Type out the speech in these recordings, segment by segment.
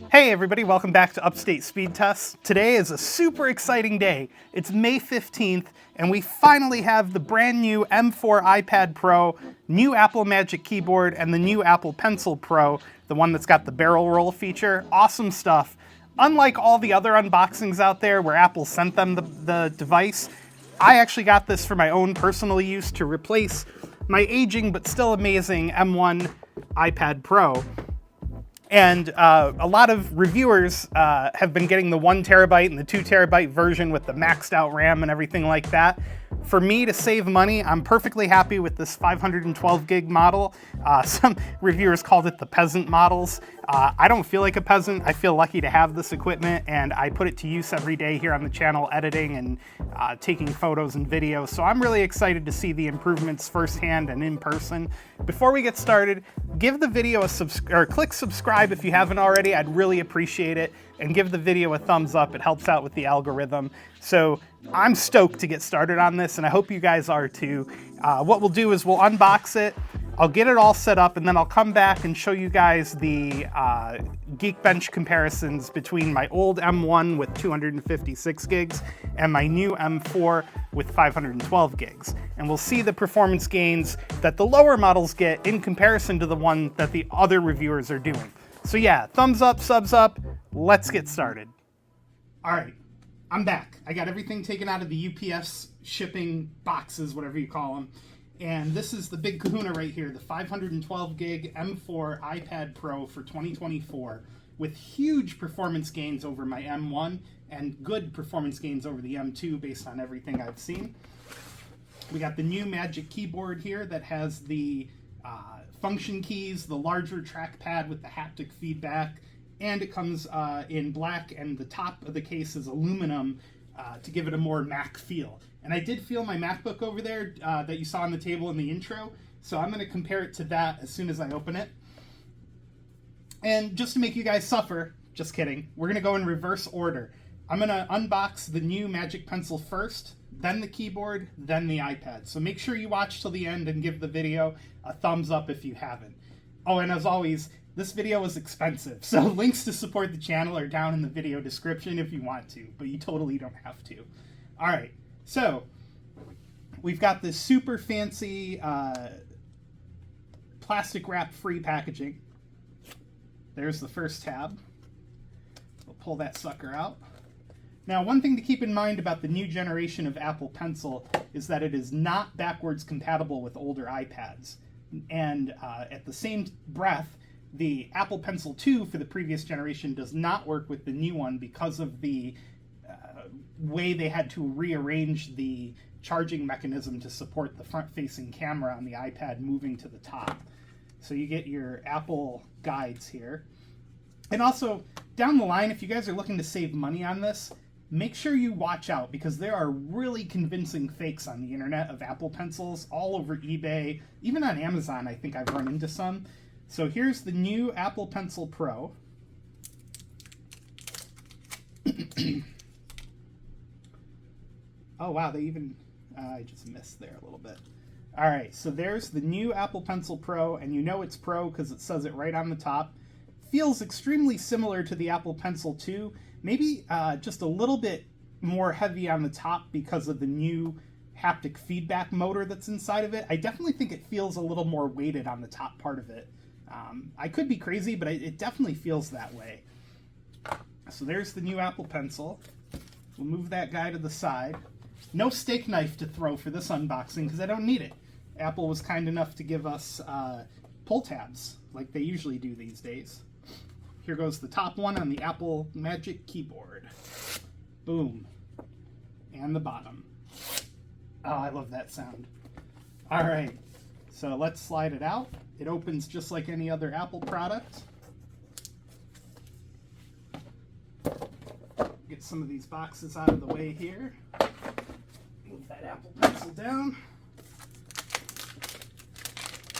Hey everybody, welcome back to Upstate Speedtests. Today is a super exciting day. It's May 15th and we finally have the brand new M4 iPad Pro, new Apple Magic Keyboard, and the new Apple Pencil Pro, the one that's got the barrel roll feature. Awesome stuff. Unlike all the other unboxings out there where Apple sent them the device, I actually got this for my own personal use to replace my aging but still amazing M1 iPad Pro. And a lot of reviewers have been getting the 1 terabyte and the 2 terabyte version with the maxed out RAM and everything like that. For me, to save money, I'm perfectly happy with this 512 gig model. Some reviewers called it the peasant models. I don't feel like a peasant. I feel lucky to have this equipment, and I put it to use every day here on the channel, editing and taking photos and videos. So I'm really excited to see the improvements firsthand and in person. Before we get started, give the video a click subscribe if you haven't already. I'd really appreciate it. And give the video a thumbs up. It helps out with the algorithm. So I'm stoked to get started on this, and I hope you guys are too. What we'll do is we'll unbox it. I'll get it all set up, and then I'll come back and show you guys the Geekbench comparisons between my old M1 with 256 gigs and my new M4 with 512 gigs. And we'll see the performance gains that the lower models get in comparison to the one that the other reviewers are doing. So yeah, thumbs up, subs up, let's get started. All right, I'm back. I got everything taken out of the UPS shipping boxes, whatever you call them. And this is the big kahuna right here, the 512 gig M4 iPad Pro for 2024 with huge performance gains over my M1 and good performance gains over the M2 based on everything I've seen. We got the new Magic Keyboard here that has the function keys, the larger trackpad with the haptic feedback, and it comes in black, and the top of the case is aluminum to give it a more Mac feel. And I did feel my MacBook over there that you saw on the table in the intro, so I'm going to compare it to that as soon as I open it. And just to make you guys suffer, just kidding, we're going to go in reverse order. I'm going to unbox the new Magic Pencil first, then the keyboard, then the iPad. So make sure you watch till the end and give the video a thumbs up if you haven't. Oh, and as always, this video is expensive, so links to support the channel are down in the video description if you want to, but you totally don't have to. All right, so we've got this super fancy plastic wrap free packaging. There's the first tab. We'll pull that sucker out. Now, one thing to keep in mind about the new generation of Apple Pencil is that it is not backwards compatible with older iPads. And at the same breath, the Apple Pencil 2 for the previous generation does not work with the new one because of the way they had to rearrange the charging mechanism to support the front-facing camera on the iPad moving to the top. So you get your Apple guides here. And also, down the line, if you guys are looking to save money on this, make sure you watch out because there are really convincing fakes on the internet of Apple Pencils all over eBay. Even on Amazon, I think I've run into some. So here's the new Apple Pencil Pro. Oh wow, they even, I just missed there a little bit. All right, so there's the new Apple Pencil Pro, and you know it's Pro because it says it right on the top. Feels extremely similar to the Apple Pencil 2, maybe just a little bit more heavy on the top because of the new haptic feedback motor that's inside of it. I definitely think it feels a little more weighted on the top part of it. I could be crazy, but it definitely feels that way. So there's the new Apple Pencil. We'll move that guy to the side. No steak knife to throw for this unboxing because I don't need it. Apple was kind enough to give us pull tabs like they usually do these days. Here goes the top one on the Apple Magic Keyboard. Boom. And the bottom. Oh, I love that sound. All right, so let's slide it out. It opens just like any other Apple product. Get some of these boxes out of the way here. Move that Apple Pencil down.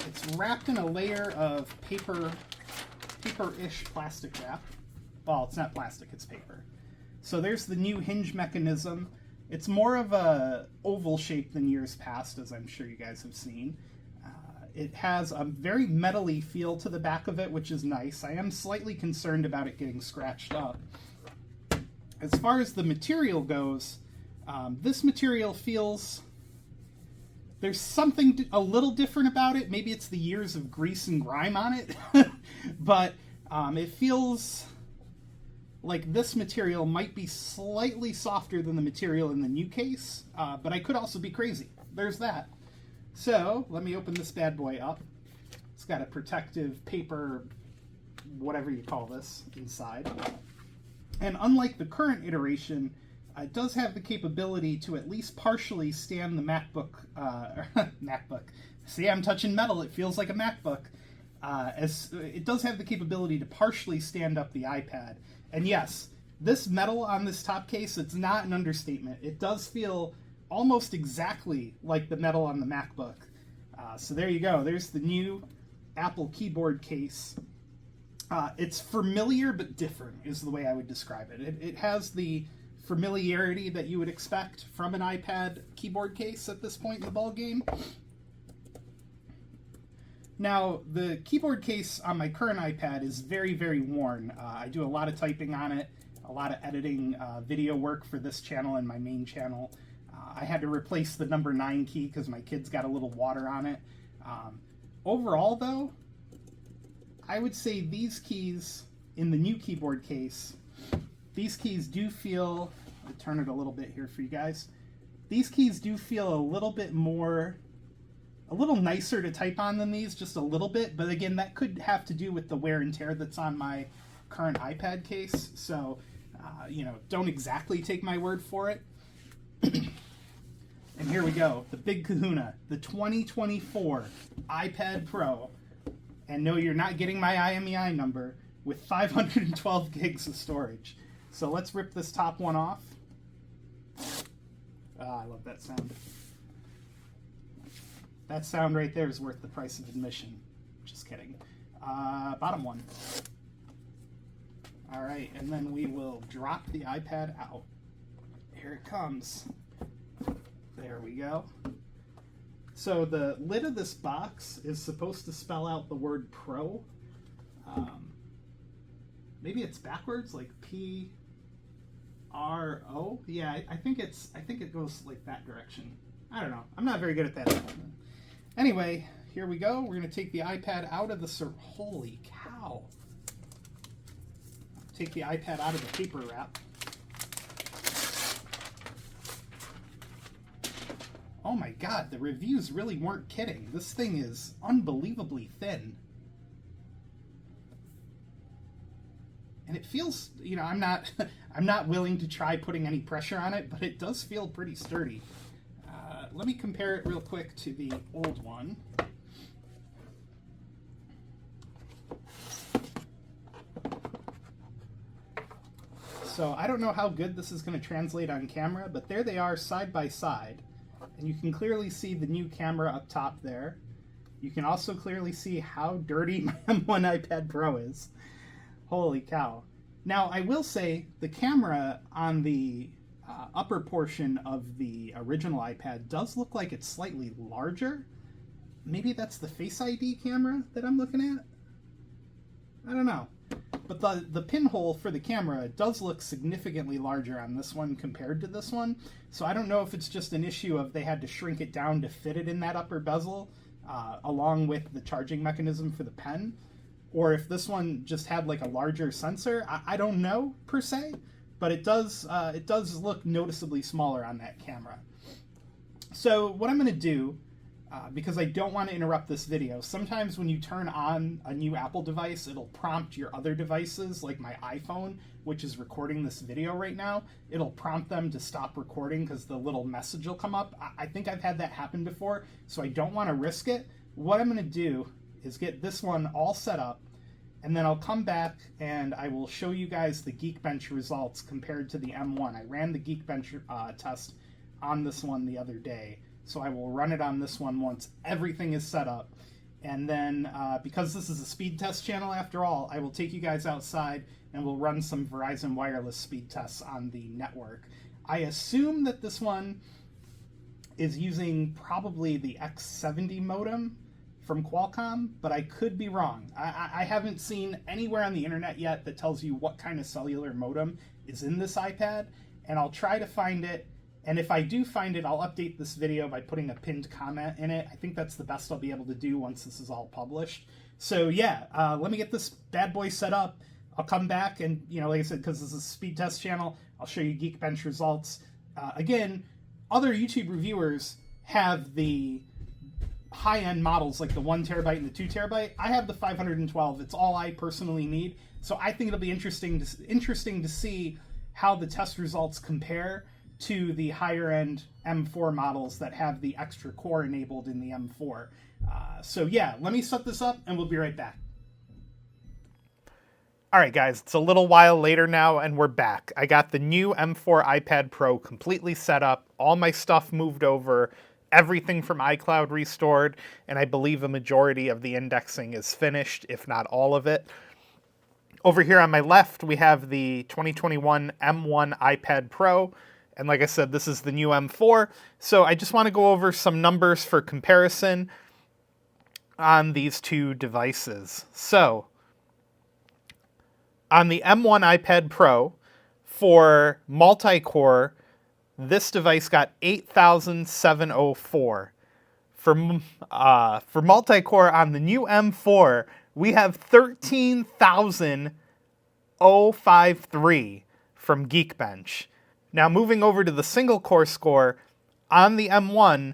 It's wrapped in a layer of paper-ish plastic wrap. Well, it's not plastic, it's paper. So there's the new hinge mechanism. It's more of a oval shape than years past, as I'm sure you guys have seen. It has a very metally feel to the back of it, which is nice. I am slightly concerned about it getting scratched up. As far as the material goes, this material feels... There's something a little different about it. Maybe it's the years of grease and grime on it. But it feels like this material might be slightly softer than the material in the new case. But I could also be crazy. There's that. So, let me open this bad boy up. It's got a protective paper, whatever you call this, inside. And unlike the current iteration, it does have the capability to at least partially stand the MacBook. MacBook. See, I'm touching metal. It feels like a MacBook. As it does have the capability to partially stand up the iPad. And yes, this metal on this top case, it's not an understatement. It does feel almost exactly like the metal on the MacBook. So there you go. There's the new Apple keyboard case. It's familiar but different is the way I would describe it. It has the familiarity that you would expect from an iPad keyboard case at this point in the ballgame. Now, the keyboard case on my current iPad is very, very worn. I do a lot of typing on it, a lot of editing video work for this channel and my main channel. I had to replace the number 9 key because my kids got a little water on it. Overall, though, I would say these keys in the new keyboard case, these keys do feel, I'll turn it a little bit here for you guys. These keys do feel a little bit more, a little nicer to type on than these, just a little bit. But again, that could have to do with the wear and tear that's on my current iPad case. So, you know, don't exactly take my word for it. And here we go, the big kahuna, the 2024 iPad Pro. And no, you're not getting my IMEI number, with 512 gigs of storage. So let's rip this top one off. I love that sound. That sound right there is worth the price of admission. Just kidding. Bottom one. All right, and then we will drop the iPad out. Here it comes. There we go. So the lid of this box is supposed to spell out the word Pro. Maybe it's backwards, like P-R-O. Yeah, I think it goes like that direction. I don't know. I'm not very good at that. Anyway, here we go. We're gonna take the iPad out of the holy cow. Take the iPad out of the paper wrap. Oh my god, the reviews really weren't kidding. This thing is unbelievably thin. And it feels, you know, I'm not willing to try putting any pressure on it, but it does feel pretty sturdy. Let me compare it real quick to the old one. So I don't know how good this is going to translate on camera, but there they are side by side. And you can clearly see the new camera up top there. You can also clearly see how dirty my M1 iPad Pro is. Holy cow. Now, I will say the camera on the upper portion of the original iPad does look like it's slightly larger. Maybe that's the Face ID camera that I'm looking at? I don't know. But the pinhole for the camera does look significantly larger on this one compared to this one. So I don't know if it's just an issue of they had to shrink it down to fit it in that upper bezel, along with the charging mechanism for the pen. Or if this one just had like a larger sensor. I don't know per se, but it does look noticeably smaller on that camera. So what I'm going to do, because I don't want to interrupt this video, sometimes when you turn on a new Apple device, it'll prompt your other devices, like my iPhone, which is recording this video right now. It'll prompt them to stop recording because the little message will come up. I think I've had that happen before, so I don't want to risk it. What I'm going to do is get this one all set up, and then I'll come back and I will show you guys the Geekbench results compared to the M1. I ran the Geekbench test on this one the other day, so I will run it on this one once everything is set up. And then, because this is a speed test channel after all, I will take you guys outside and we'll run some Verizon wireless speed tests on the network. I assume that this one is using probably the X70 modem, from Qualcomm, but I could be wrong. I haven't seen anywhere on the internet yet that tells you what kind of cellular modem is in this iPad, and I'll try to find it. And if I do find it, I'll update this video by putting a pinned comment in it. I think that's the best I'll be able to do once this is all published. So yeah, let me get this bad boy set up. I'll come back and, like I said, because this is a speed test channel, I'll show you Geekbench results. Again, other YouTube reviewers have the high-end models like the 1 terabyte and the 2 terabyte. I have the 512. It's all I personally need. So I think it'll be interesting to see how the test results compare to the higher-end M4 models that have the extra core enabled in the M4. So yeah, let me set this up and we'll be right back. All right, guys, it's a little while later now, and we're back. I got the new M4 iPad Pro completely set up, all my stuff moved over, everything from iCloud restored, and I believe a majority of the indexing is finished, if not all of it. Over here on my left, we have the 2021 M1 iPad Pro, and like I said, this is the new M4, so I just want to go over some numbers for comparison on these two devices. So, on the M1 iPad Pro, for multi-core, this device got 8,704. For multi-core on the new M4, we have 13,053 from Geekbench. Now moving over to the single-core score, on the M1,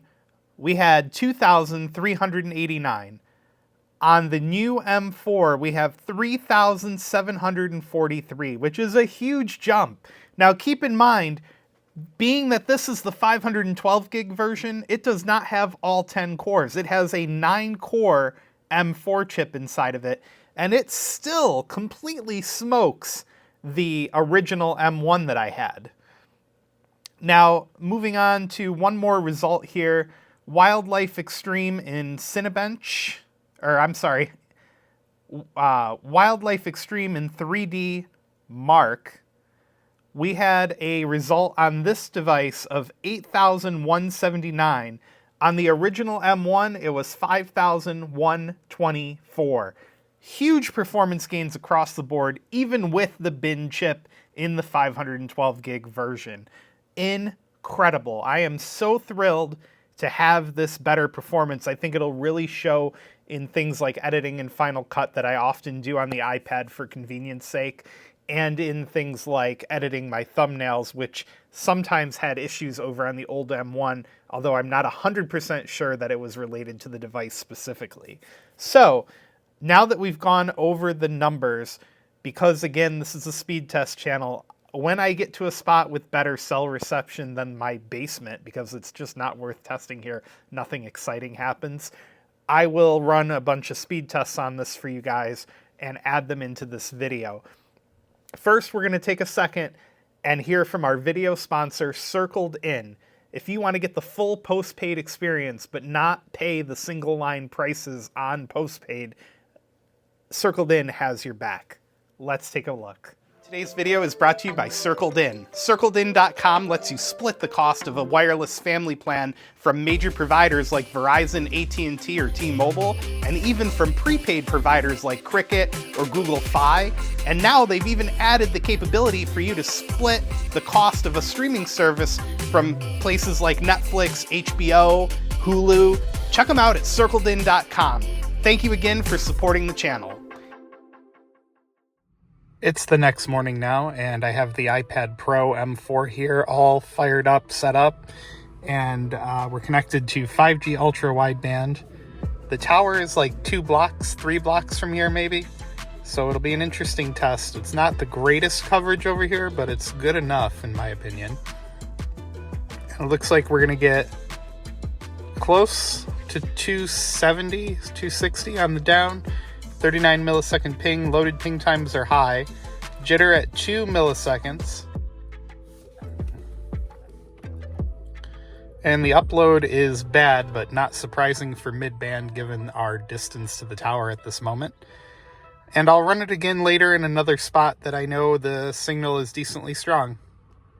we had 2,389. On the new M4, we have 3,743, which is a huge jump. Now, keep in mind, being that this is the 512 gig version, it does not have all 10 cores. It has a 9-core M4 chip inside of it, and it still completely smokes the original M1 that I had. Now, moving on to one more result here, Wildlife Extreme in Cinebench. Wildlife Extreme in 3D Mark, we had a result on this device of 8,179. On the original M1, it was 5,124. Huge performance gains across the board, even with the bin chip in the 512 gig version. Incredible. I am so thrilled to have this better performance. I think it'll really show in things like editing in Final Cut that I often do on the iPad for convenience sake, and in things like editing my thumbnails, which sometimes had issues over on the old M1, although I'm not 100% sure that it was related to the device specifically. So, now that we've gone over the numbers, because again, this is a speed test channel, when I get to a spot with better cell reception than my basement, because it's just not worth testing here, nothing exciting happens, I will run a bunch of speed tests on this for you guys and add them into this video. First, we're going to take a second and hear from our video sponsor, Circledin. If you want to get the full postpaid experience but not pay the single line prices on postpaid, Circledin has your back. Let's take a look. Today's video is brought to you by Circledin. Circledin.com lets you split the cost of a wireless family plan from major providers like Verizon, AT&T, or T-Mobile, and even from prepaid providers like Cricket or Google Fi. And now they've even added the capability for you to split the cost of a streaming service from places like Netflix, HBO, Hulu. Check them out at Circledin.com. Thank you again for supporting the channel. It's the next morning now, and I have the iPad Pro M4 here all fired up, set up, and we're connected to 5G ultra wideband. The tower is like 3 blocks from here maybe, so it'll be an interesting test. It's not the greatest coverage over here, but it's good enough in my opinion. And it looks like we're gonna get close to 270, 260 on the down. 39 millisecond ping, loaded ping times are high. Jitter at 2 milliseconds. And the upload is bad, but not surprising for mid-band given our distance to the tower at this moment. And I'll run it again later in another spot that I know the signal is decently strong.